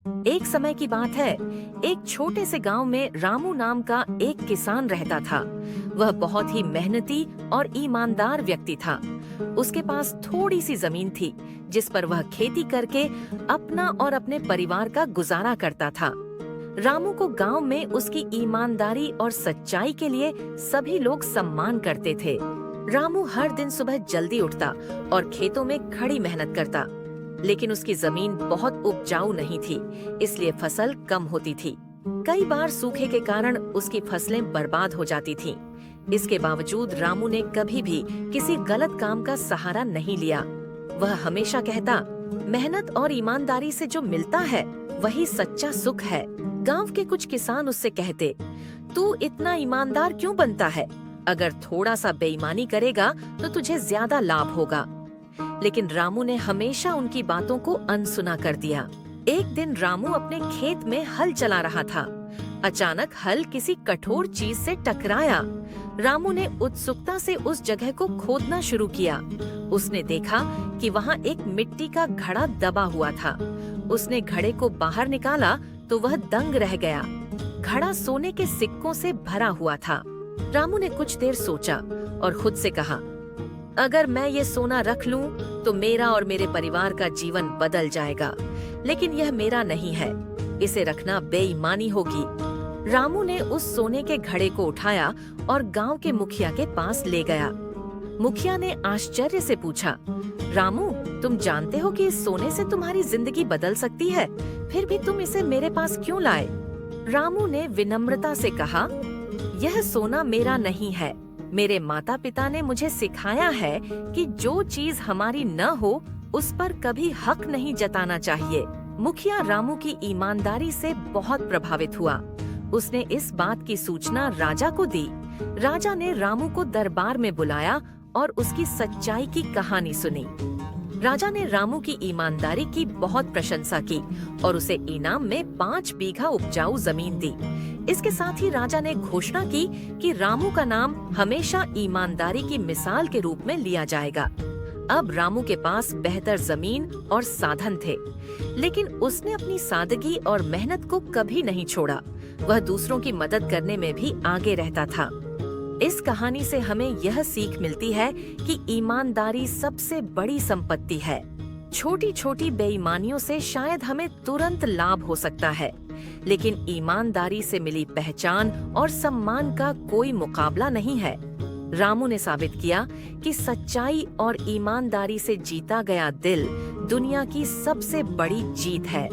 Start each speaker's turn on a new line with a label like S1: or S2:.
S1: एक समय की बात है, एक छोटे से गांव में रामू नाम का एक किसान रहता था। वह बहुत ही मेहनती और ईमानदार व्यक्ति था। उसके पास थोड़ी सी जमीन थी, जिस पर वह खेती करके अपना और अपने परिवार का गुजारा करता था। रामू को गांव में उसकी ईमानदारी और सच्चाई के लिए सभी लोग सम्मान करते थे। रामू हर दिन सुबह जल्दी उठता और खेतों में कड़ी मेहनत करता, लेकिन उसकी जमीन बहुत उपजाऊ नहीं थी, इसलिए फसल कम होती थी। कई बार सूखे के कारण उसकी फसलें बर्बाद हो जाती थीं। इसके बावजूद रामू ने कभी भी किसी गलत काम का सहारा नहीं लिया। वह हमेशा कहता, मेहनत और ईमानदारी से जो मिलता है वही सच्चा सुख है। गांव के कुछ किसान उससे कहते, तू इतना ईमानदार क्यों बनता है? अगर थोड़ा सा बेईमानी करेगा तो तुझे ज्यादा लाभ होगा। लेकिन रामू ने हमेशा उनकी बातों को अनसुना कर दिया। एक दिन रामू अपने खेत में हल चला रहा था। अचानक हल किसी कठोर चीज से टकराया। रामू ने उत्सुकता से उस जगह को खोदना शुरू किया। उसने देखा कि वहाँ एक मिट्टी का घड़ा दबा हुआ था। उसने घड़े को बाहर निकाला तो वह दंग रह गया। घड़ा सोने के सिक्कों से भरा हुआ था। रामू ने कुछ देर सोचा और खुद से कहा, अगर मैं ये सोना रख लूं तो मेरा और मेरे परिवार का जीवन बदल जाएगा, लेकिन यह मेरा नहीं है, इसे रखना बेईमानी होगी। रामू ने उस सोने के घड़े को उठाया और गांव के मुखिया के पास ले गया। मुखिया ने आश्चर्य से पूछा, रामू, तुम जानते हो कि इस सोने से तुम्हारी जिंदगी बदल सकती है, फिर भी तुम इसे मेरे पास क्यों लाए? रामू ने विनम्रता से कहा, यह सोना मेरा नहीं है। मेरे माता पिता ने मुझे सिखाया है कि जो चीज हमारी न हो उस पर कभी हक नहीं जताना चाहिए। मुखिया रामू की ईमानदारी से बहुत प्रभावित हुआ। उसने इस बात की सूचना राजा को दी। राजा ने रामू को दरबार में बुलाया और उसकी सच्चाई की कहानी सुनी। राजा ने रामू की ईमानदारी की बहुत प्रशंसा की और उसे इनाम में 5 बीघा उपजाऊ जमीन दी। इसके साथ ही राजा ने घोषणा की कि रामू का नाम हमेशा ईमानदारी की मिसाल के रूप में लिया जाएगा। अब रामू के पास बेहतर जमीन और साधन थे, लेकिन उसने अपनी सादगी और मेहनत को कभी नहीं छोड़ा। वह दूसरों की मदद करने में भी आगे रहता था। इस कहानी से हमें यह सीख मिलती है कि ईमानदारी सबसे बड़ी संपत्ति है। छोटी छोटी बेईमानियों से शायद हमें तुरंत लाभ हो सकता है, लेकिन ईमानदारी से मिली पहचान और सम्मान का कोई मुकाबला नहीं है। रामू ने साबित किया कि सच्चाई और ईमानदारी से जीता गया दिल दुनिया की सबसे बड़ी जीत है।